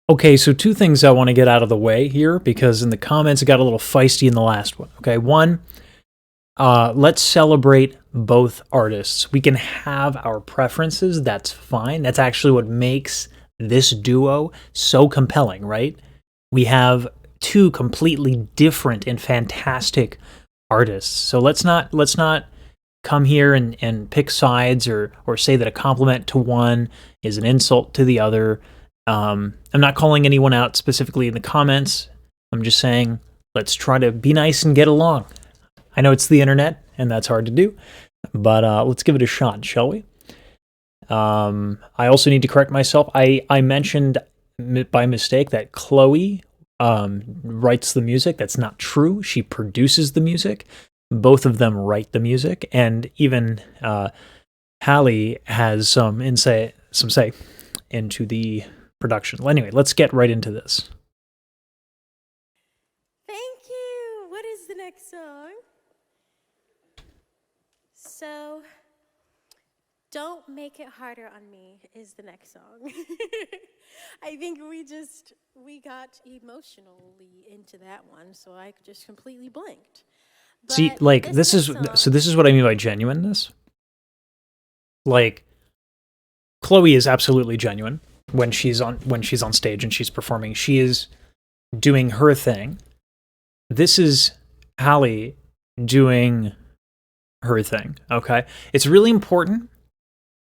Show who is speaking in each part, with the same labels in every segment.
Speaker 1: Okay, so two things I want to get out of the way here because in the comments it got a little feisty in the last one. Okay, one, let's celebrate both artists. We can have our preferences, that's fine. That's actually what makes this duo so compelling, right? We have two completely different and fantastic artists. So let's not come here and pick sides or say that a compliment to one is an insult to the other. I'm not calling anyone out specifically in the comments. I'm just saying, let's try to be nice and get along. I know it's the internet, and that's hard to do, but let's give it a shot, shall we? I also need to correct myself. I mentioned by mistake that Chloe writes the music. That's not true. She produces the music. Both of them write the music, and even Halle has some say into the production. Well, anyway, let's get right into this.
Speaker 2: Thank you. What is the next song? So, Don't Make It Harder on Me is the next song. I think we got emotionally into that one, so I just completely blinked. But
Speaker 1: See, like this is what I mean by genuineness. Like, Chloe is absolutely genuine when she's on stage and she's performing. She is doing her thing. This is Halle doing her thing. Okay, it's really important.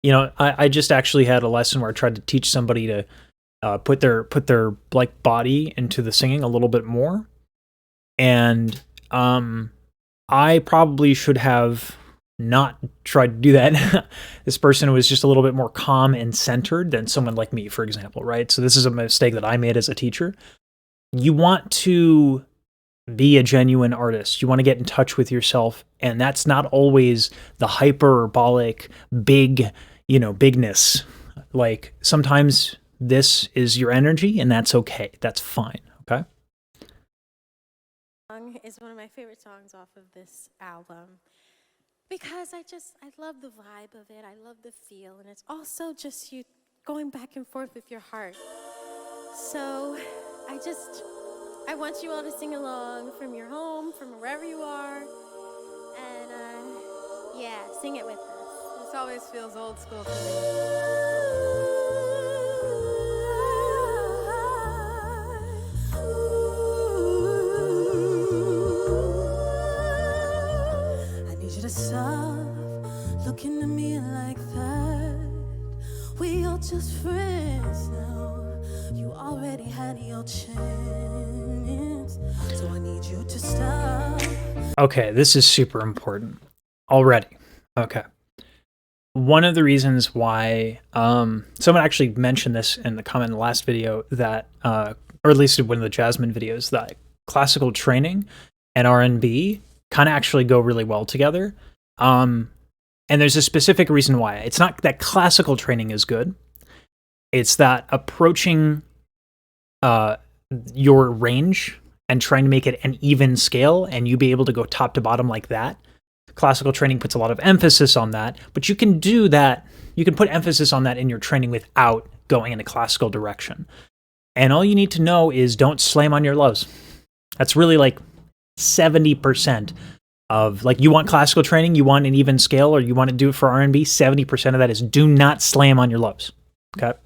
Speaker 1: You know, I just actually had a lesson where I tried to teach somebody to put their like body into the singing a little bit more, and I probably should have not tried to do that. This person was just a little bit more calm and centered than someone like me, for example, right? So this is a mistake that I made as a teacher. You want to be a genuine artist. You want to get in touch with yourself, and that's not always the hyperbolic bigness. Like, sometimes this is your energy, and that's okay. That's fine, okay?
Speaker 2: Is one of my favorite songs off of this album because I love the vibe of it. I love the feel, and it's also just you going back and forth with your heart. So I want you all to sing along from your home, from wherever you are, and yeah, sing it with us.
Speaker 3: This always feels old school for me.
Speaker 4: Stop looking at me like that. We are just friends now. You already had your chance, so I need you to stop.
Speaker 1: Okay, this is super important already. Okay. One of the reasons why someone actually mentioned this in the comment in the last video that or at least one of the Jasmine videos, that classical training and R&B kind of actually go really well together. And there's a specific reason why. It's not that classical training is good. It's that approaching your range and trying to make it an even scale and you be able to go top to bottom like that. Classical training puts a lot of emphasis on that, but you can do that. You can put emphasis on that in your training without going in a classical direction. And all you need to know is don't slam on your lows. That's really like 70% of, like, you want classical training, you want an even scale, or you want to do it for R&B, 70% of that is do not slam on your lows, okay?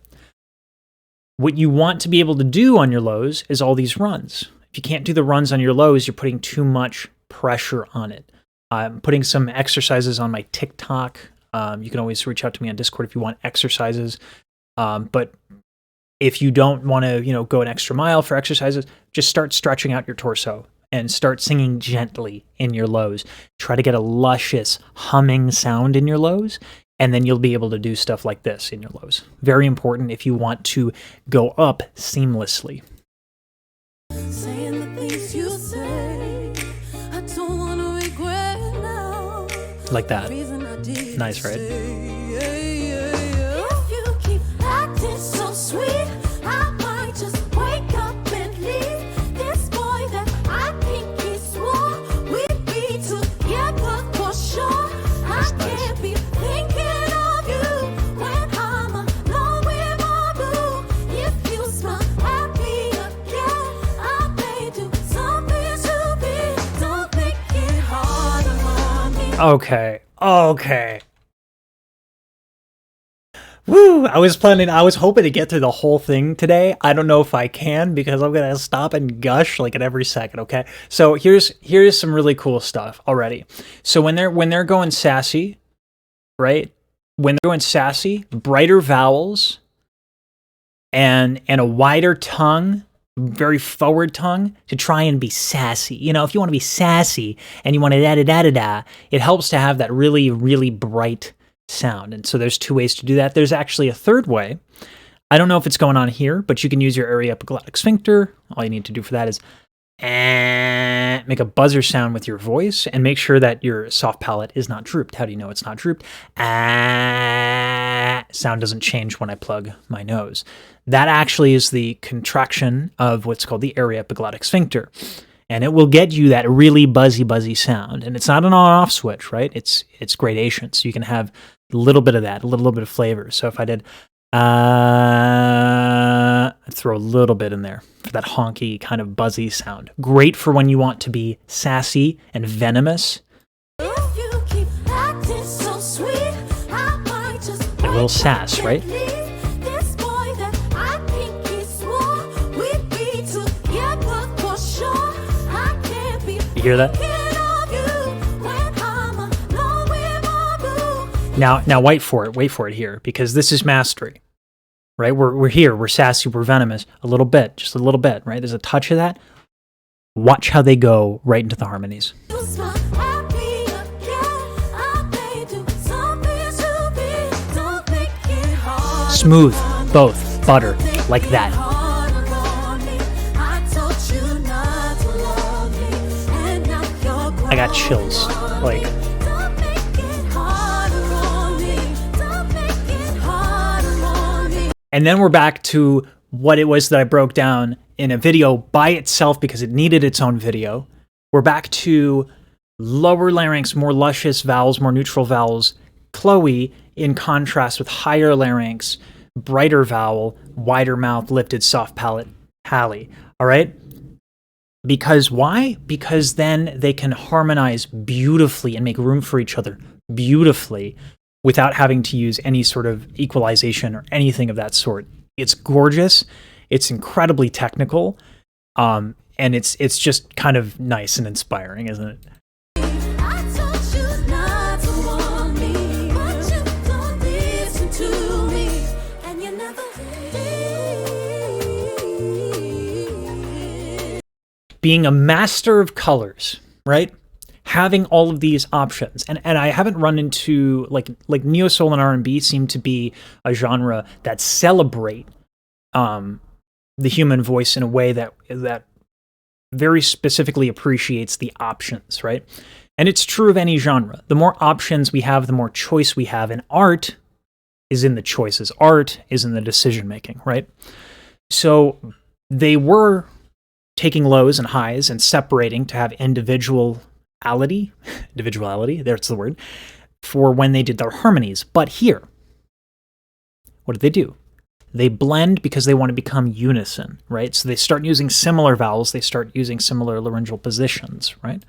Speaker 1: What you want to be able to do on your lows is all these runs. If you can't do the runs on your lows, you're putting too much pressure on it. I'm putting some exercises on my TikTok. You can always reach out to me on Discord if you want exercises. But if you don't want to, go an extra mile for exercises, just start stretching out your torso and start singing gently in your lows. Try to get a luscious humming sound in your lows, and then you'll be able to do stuff like this in your lows. Very important if you want to go up seamlessly.
Speaker 4: Saying the things you say, I don't want to regret now.
Speaker 1: Like that. Nice, right?
Speaker 4: If you keep acting so sweet, I might just wake up and leave this boy that I think he swore we'd be together for sure. I can't be thinking of you when I'm alone with my boo. If you smile happy
Speaker 1: Okay. Okay. Woo! I was hoping to get through the whole thing today. I don't know if I can because I'm gonna stop and gush like at every second, okay? So here's some really cool stuff already. So when they're going sassy, right? When they're going sassy, brighter vowels and a wider tongue, very forward tongue to try and be sassy. You know, if you want to be sassy and you want to da-da-da-da-da, it helps to have that really, really bright sound. And so there's two ways to do that. There's actually a third way. I don't know if it's going on here, but you can use your aryepiglottic sphincter. All you need to do for that is make a buzzer sound with your voice and make sure that your soft palate is not drooped. How do you know it's not drooped? Sound doesn't change when I plug my nose. That actually is the contraction of what's called the aryepiglottic sphincter. And it will get you that really buzzy sound. And it's not an on-off switch, right? It's gradation. So you can have a little bit of that, a little bit of flavor. So if I did, I'd throw a little bit in there for that honky kind of buzzy sound. Great for when you want to be sassy and venomous.
Speaker 4: If you keep acting so sweet, I might just
Speaker 1: A little sass, right?
Speaker 4: This boy that I think he swore we'd be together for sure. I can't be
Speaker 1: You hear that?
Speaker 4: thinking of you when I'm alone with my boo.
Speaker 1: Now wait for it here, because this is mastery, right? We're here, we're sassy, we're venomous, a little bit, just a little bit, right? There's a touch of that. Watch how they go right into the harmonies.
Speaker 4: You smile at me again. I made you something to be. Don't make it hard.
Speaker 1: Smooth, both, butter, like that.
Speaker 4: Harder on me. I told you not to love me, and now you're
Speaker 1: I got chills, like,
Speaker 4: Don't make it harder on me. Don't make it harder on me.
Speaker 1: and then we're back to what it was that I broke down in a video by itself because it needed its own video. We're back to lower larynx, more luscious vowels, more neutral vowels. Chloe, in contrast with higher larynx, brighter vowel, wider mouth, lifted, soft palate, Halle. All right? Because why? Because then they can harmonize beautifully and make room for each other beautifully without having to use any sort of equalization or anything of that sort. It's gorgeous. It's incredibly technical. And it's just kind of nice and inspiring, isn't it?
Speaker 4: I told you not to want me, but you don't listen to me, and you never did.
Speaker 1: Being a master of colors, right? Having all of these options, and I haven't run into like neo soul and R&B seem to be a genre that celebrate the human voice in a way that very specifically appreciates the options, right? And it's true of any genre. The more options we have, the more choice we have, and art is in the choices. Art is in the decision making, right? So they were taking lows and highs and separating to have individuality, there's the word, for when they did their harmonies. But here, what did they do? They blend because they want to become unison, right? So they start using similar vowels, they start using similar laryngeal positions, right?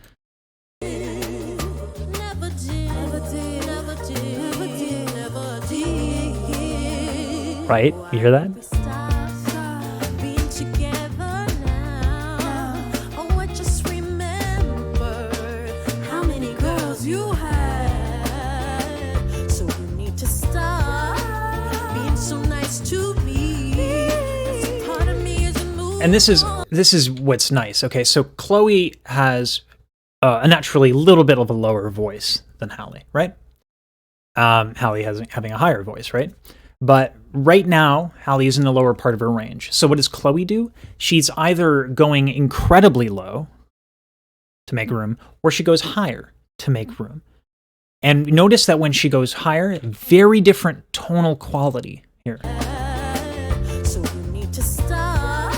Speaker 4: Never did, never did, never did, never did, never did.
Speaker 1: Right? You hear that?
Speaker 4: We stop being together now. Oh, I just remembered how many girls you had. So you need to stop being so nice to me. 'Cause a part of me is moving.
Speaker 1: And this is what's nice. Okay, so Chloe has a naturally little bit of a lower voice than Halle, right? Halle having a higher voice, right? But right now, Halle is in the lower part of her range. So what does Chloe do? She's either going incredibly low to make room, or she goes higher to make room. And notice that when she goes higher, very different tonal quality here.
Speaker 4: So you need to stop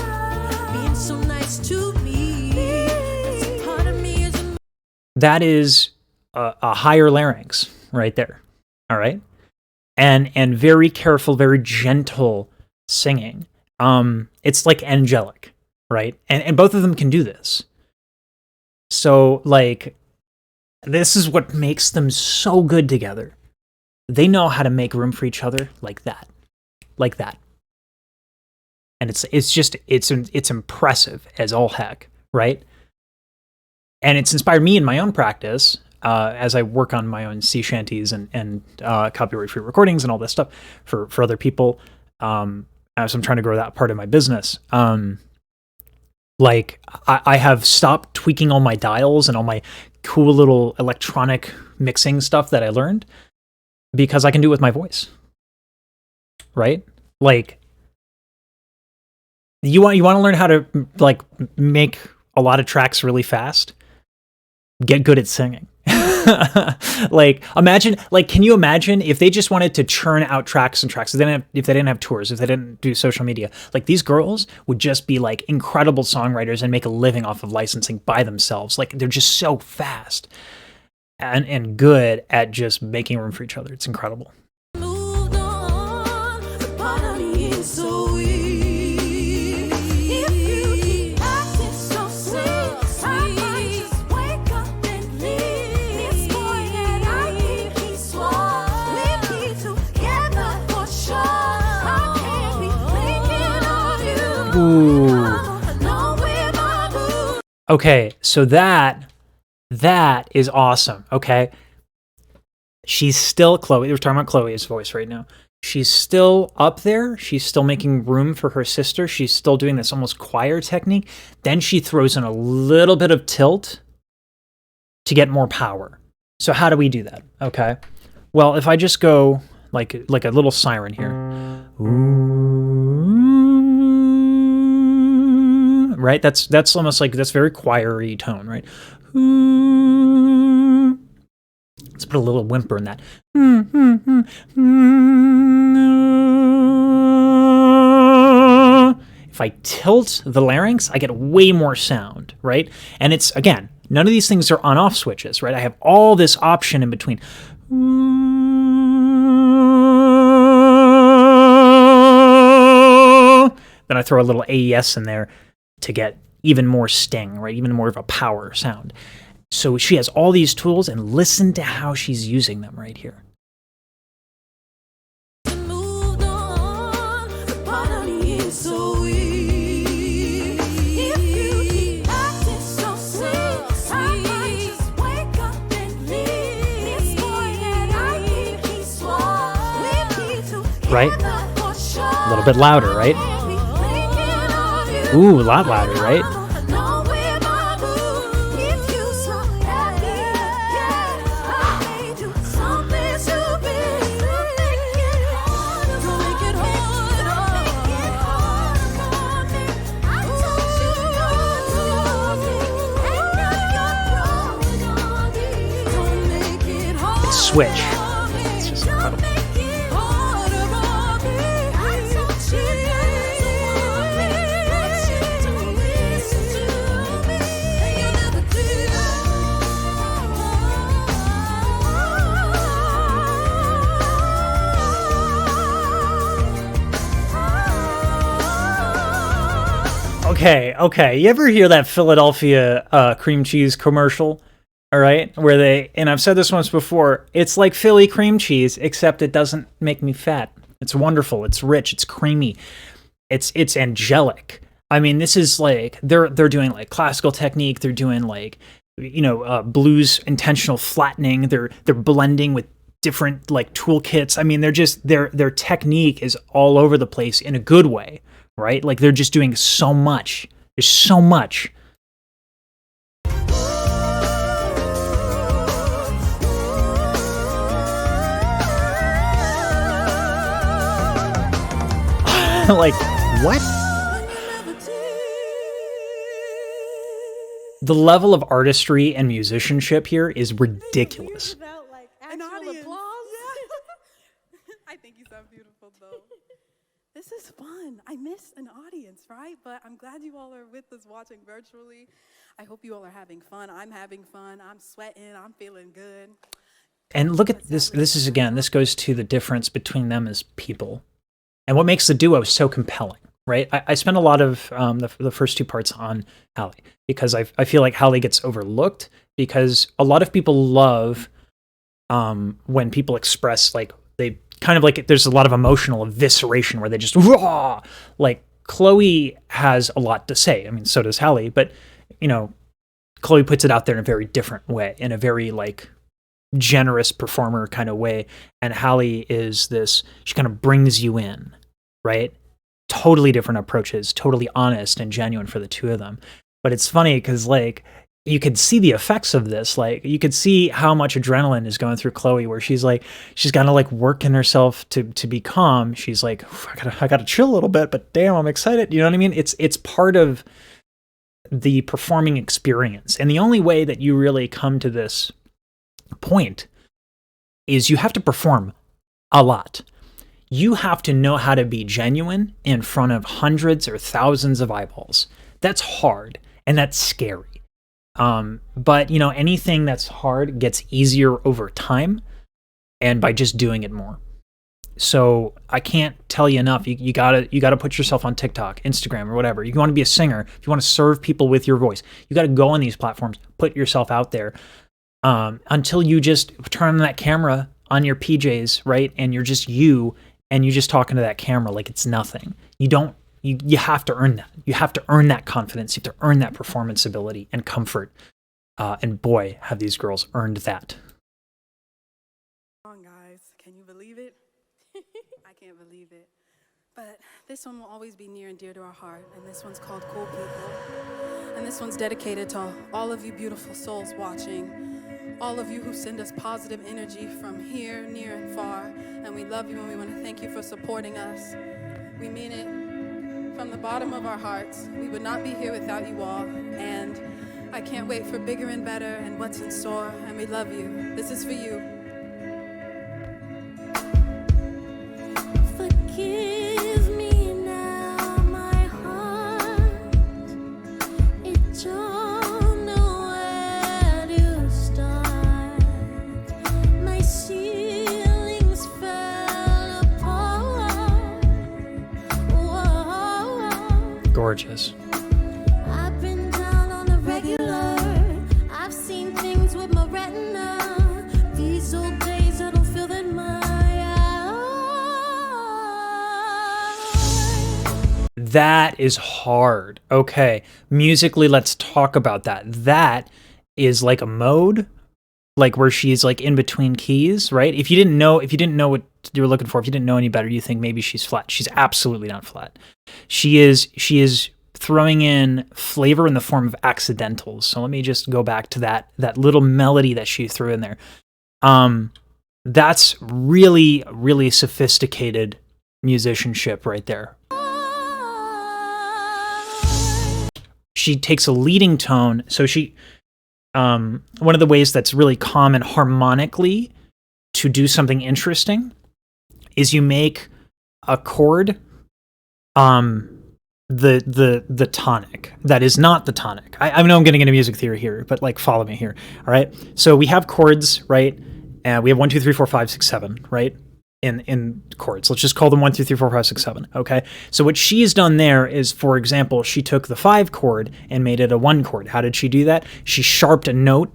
Speaker 4: being so nice to me. 'Cause a part of me is
Speaker 1: That is a higher larynx right there. All right. And very careful, very gentle singing. It's like angelic, right? And both of them can do this. So like This is what makes them so good together. They know how to make room for each other like that. Like that. And it's impressive as all heck, right? And it's inspired me in my own practice as I work on my own sea shanties and copyright-free recordings and all this stuff for other people. As I'm trying to grow that part of my business. Like, I have stopped tweaking all my dials and all my cool little electronic mixing stuff that I learned because I can do it with my voice. Right? Like, you want to learn how to, like, make a lot of tracks really fast? Get good at singing. Like, imagine, like, can you imagine if they just wanted to churn out tracks and tracks, if they didn't have tours, if they didn't do social media, like, these girls would just be like incredible songwriters and make a living off of licensing by themselves. Like, they're just so fast and good at just making room for each other. It's incredible.
Speaker 4: Moved on, the part of me is so weak. If you keep acting so sweet, I might just wake up and leave. This boy that I think he swore we'd be together for sure. I can't be thinking of you.
Speaker 1: Ooh.
Speaker 4: No, we're my boo.
Speaker 1: Okay, so that is awesome. Okay. She's still Chloe. We're talking about Chloe's voice right now. She's still up there. She's still making room for her sister. She's still doing this almost choir technique. Then she throws in a little bit of tilt to get more power. So how do we do that? Okay. Well, if I just go like a little siren here. Ooh, right? That's almost like, that's very choir-y tone, right? Ooh. Let's put a little whimper in that. If I tilt the larynx, I get way more sound, right? And it's, again, none of these things are on-off switches, right? I have all this option in between. Then I throw a little AES in there to get even more sting, right? Even more of a power sound. So she has all these tools, and listen to how she's using them right here.
Speaker 4: Moved on, the part of me is so weak. If you keep acting so sweet, I might just wake up and leave. This boy that I think he swore we'd be together
Speaker 1: Right?
Speaker 4: for sure.
Speaker 1: A little bit louder, right?
Speaker 4: Can't be thinking of you.
Speaker 1: Ooh, a lot louder, right?
Speaker 4: No, we're my boo. If you so happy, yeah, I made you something stupid. Don't make it hard. Don't make it hard. Don't make it hard for me. I told you you're stupid, and now you're growing on me. Don't make it hard.
Speaker 1: It's switch. It's just incredible. Okay. You ever hear that Philadelphia cream cheese commercial? All right, where they, and I've said this once before, it's like Philly cream cheese, except it doesn't make me fat. It's wonderful. It's rich. It's creamy. It's angelic. I mean, this is like they're doing like classical technique. They're doing like, you know, blues intentional flattening. They're blending with different like toolkits. I mean, they're just their technique is all over the place in a good way, right? Like they're just doing so much. There's so much. Like, what? The level of artistry and musicianship here is ridiculous.
Speaker 3: Without like
Speaker 2: An
Speaker 3: actual
Speaker 2: audience.
Speaker 3: applause. I think you sound beautiful though. This is fun. I miss an audience, right? But I'm glad you all are with us watching virtually. I hope you all are having fun. I'm having fun. I'm sweating. I'm feeling good.
Speaker 1: And look at this. This is, again, this goes to the difference between them as people. And what makes the duo so compelling, right? I spent a lot of the first two parts on Halle because I feel like Halle gets overlooked because a lot of people love when people express like they kind of like there's a lot of emotional evisceration where they just raw. Like Chloe has a lot to say. I mean, so does Halle, but you know, Chloe puts it out there in a very different way, in a very like generous performer kind of way, and Halle is this. She kind of brings you in, right? Totally different approaches, totally honest and genuine for the two of them. But it's funny because like you could see the effects of this. Like you could see how much adrenaline is going through Chloe, where she's got to like working herself to be calm. She's like, I gotta chill a little bit, but damn, I'm excited. You know what I mean? It's part of the performing experience. And the only way that you really come to this point is you have to perform a lot. You have to know how to be genuine in front of hundreds or thousands of eyeballs. That's hard and that's scary. But you know, anything that's hard gets easier over time and by just doing it more. So I can't tell you enough. You gotta put yourself on TikTok, Instagram, or whatever. You want to be a singer, if you want to serve people with your voice, you got to go on these platforms, put yourself out there until you just turn on that camera on your PJs, right? And you're just you, and you're just talking to that camera like it's nothing. You have to earn that. You have to earn that confidence. You have to earn that performance ability and comfort. And boy, have these girls earned that.
Speaker 3: Come on, guys. Can you believe it? I can't believe it. But this one will always be near and dear to our heart, and this one's called Cool People. And this one's dedicated to all of you beautiful souls watching, all of you who send us positive energy from here, near and far, and we love you and we want to thank you for supporting us. We mean it from the bottom of our hearts. We would not be here without you all, and I can't wait for bigger and better and what's in store, and we love you. This is for you.
Speaker 4: Forgive me now, my heart. It don't know where to start. My ceilings fell apart. Whoa.
Speaker 1: Gorgeous.
Speaker 4: I've been down on the regular. I've seen things with my retina. These old days I don't feel that my
Speaker 1: That is hard. Okay, musically, let's talk about that. That is like a mode, like where she's like in between keys, right? If you didn't know what you were looking for, if you didn't know any better, you think maybe she's flat. She's absolutely not flat. She is throwing in flavor in the form of accidentals. So let me just go back to that little melody that she threw in there. That's really, really sophisticated musicianship right there. She takes a leading tone. So one of the ways that's really common harmonically to do something interesting is you make a chord the tonic that is not the tonic. I know I'm getting into music theory here, but like follow me here. All right. So we have chords, right? And we have 1, 2, 3, 4, 5, 6, 7, right? In chords. Let's just call them 1, 2, 3, 4, 5, 6, 7. Okay. So what she's done there is, for example, she took the 5 chord and made it a 1 chord. How did she do that? She sharped a note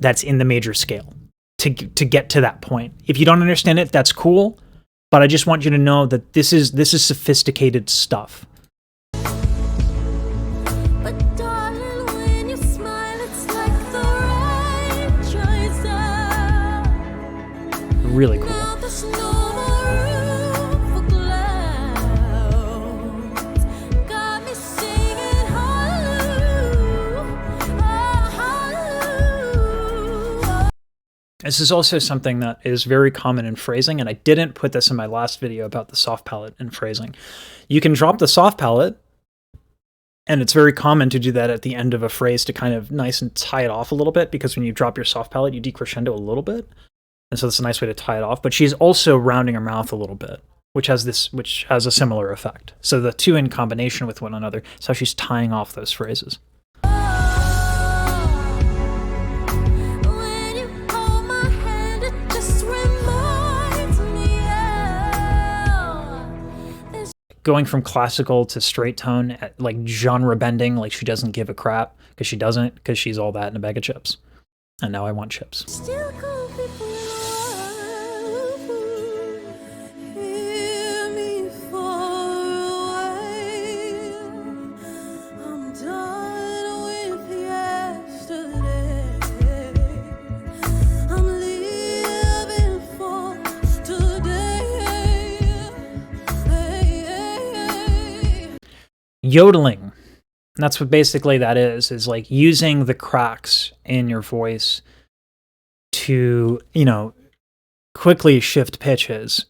Speaker 1: that's in the major scale to get to that point. If you don't understand it, that's cool. But I just want you to know that this is sophisticated stuff.
Speaker 4: But darling, when you smile, it's like the right choice.
Speaker 1: Really cool.
Speaker 4: Now there's no more room for clouds. Got me singing hallelujah, hallelujah.
Speaker 1: This is also something that is very common in phrasing, and I didn't put this in my last video about the soft palate and phrasing. You can drop the soft palate, and it's very common to do that at the end of a phrase to kind of nice and tie it off a little bit, because when you drop your soft palate, you decrescendo a little bit. And so that's a nice way to tie it off. But she's also rounding her mouth a little bit, which has a similar effect. So the two in combination with one another is how she's tying off those phrases.
Speaker 4: When you hold my hand, it just reminds me of this.
Speaker 1: going from classical to straight tone, like genre bending, like she doesn't give a crap, because she doesn't, because she's all that in a bag of chips. And now I want chips.
Speaker 4: Still call people hear me far away. I'm done with yesterday. I'm living for today.
Speaker 1: Yodeling. That's what basically that is like using the cracks in your voice to, you know, quickly shift pitches.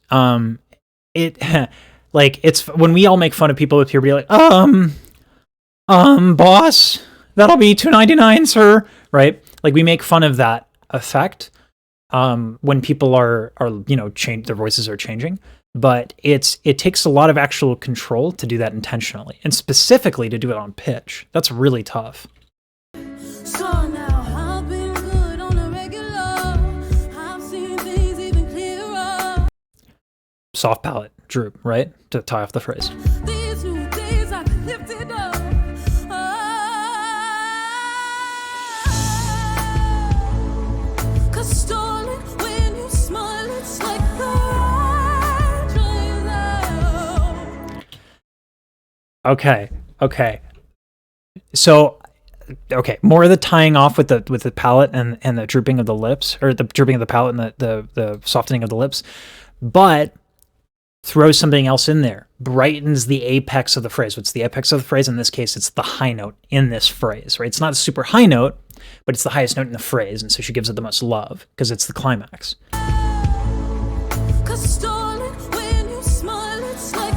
Speaker 1: It like it's when we all make fun of people with puberty, like, boss, that'll be $2.99, sir, right? Like we make fun of that effect when people are you know, their voices are changing. But it takes a lot of actual control to do that intentionally, and specifically to do it on pitch. That's really tough.
Speaker 4: So now I've been good on a regular. I've seen things even clearer.
Speaker 1: Soft palate droop, right? To tie off the phrase.
Speaker 4: These new days I've lifted up. Cause stolen when you smile, it's like
Speaker 1: Okay. So, okay, more of the tying off with the palate and the drooping of the lips, or the drooping of the palate and the softening of the lips, but throw something else in there. Brightens the apex of the phrase. What's the apex of the phrase? In this case, it's the high note in this phrase, right? It's not a super high note, but it's the highest note in the phrase, and so she gives it the most love because it's the climax.
Speaker 4: cause stolen when you smile, it's like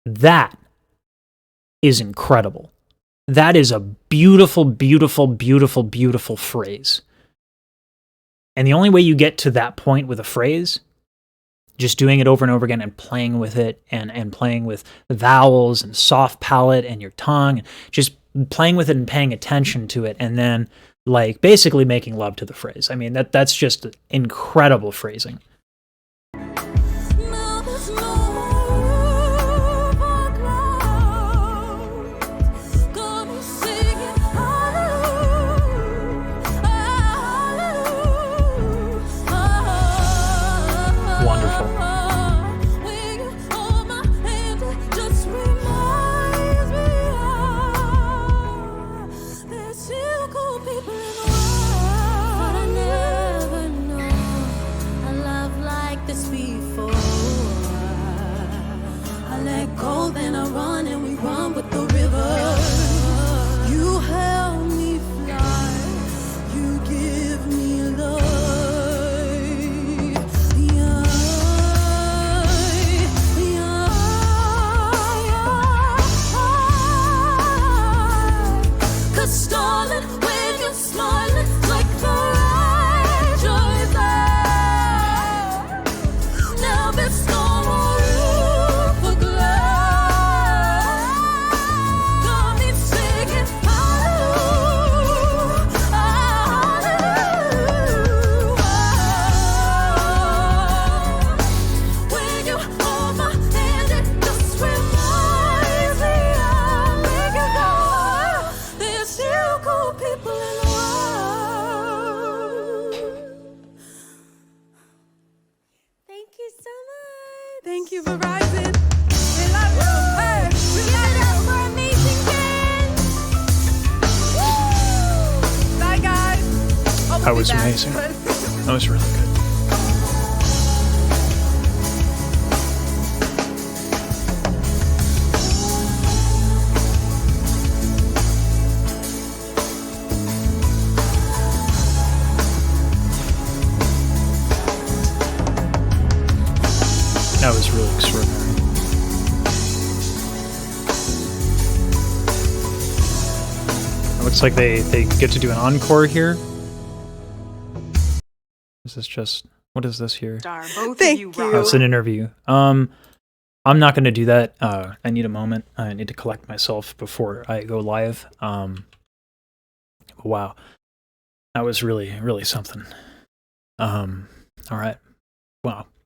Speaker 1: That is incredible. That is a beautiful, beautiful, beautiful, beautiful phrase. And the only way you get to that point with a phrase, just doing it over and over again and playing with it and playing with the vowels and soft palate and your tongue, just playing with it and paying attention to it, and then like basically making love to the phrase. I mean, that's just incredible phrasing.
Speaker 4: now there's no more clouds. Gonna sing it hallelujah.
Speaker 1: Wonderful.
Speaker 4: When you hold my hand, it just reminds me of there's still cool people in the world. But I never know a love like this before. I let go, then I run, and we run with the river. You help me fly, you give me life. Cause darling, when you smile, it's like the right joy there. Now there's no more room for glass. Got me singing hallelujah, hallelujah. When you hold my hand, it just reminds me I'll make it go. There's still cool people in the world.
Speaker 2: Thank you so much.
Speaker 3: Thank you, Verizon. We love you. Hey, we
Speaker 2: Give
Speaker 3: love
Speaker 2: it
Speaker 3: you.
Speaker 2: up for amazing kids.
Speaker 3: Bye, guys. Oh, we'll
Speaker 1: That
Speaker 3: be
Speaker 1: was
Speaker 3: back.
Speaker 1: amazing. That was really good. That was really extraordinary. It looks like they get to do an encore here. This is just, what is this here?
Speaker 5: Both
Speaker 3: Thank
Speaker 5: of you,
Speaker 3: you.
Speaker 1: Oh, it's an interview. I'm not going to do that. I need a moment. I need to collect myself before I go live. Wow. That was really, really something. All right. Wow.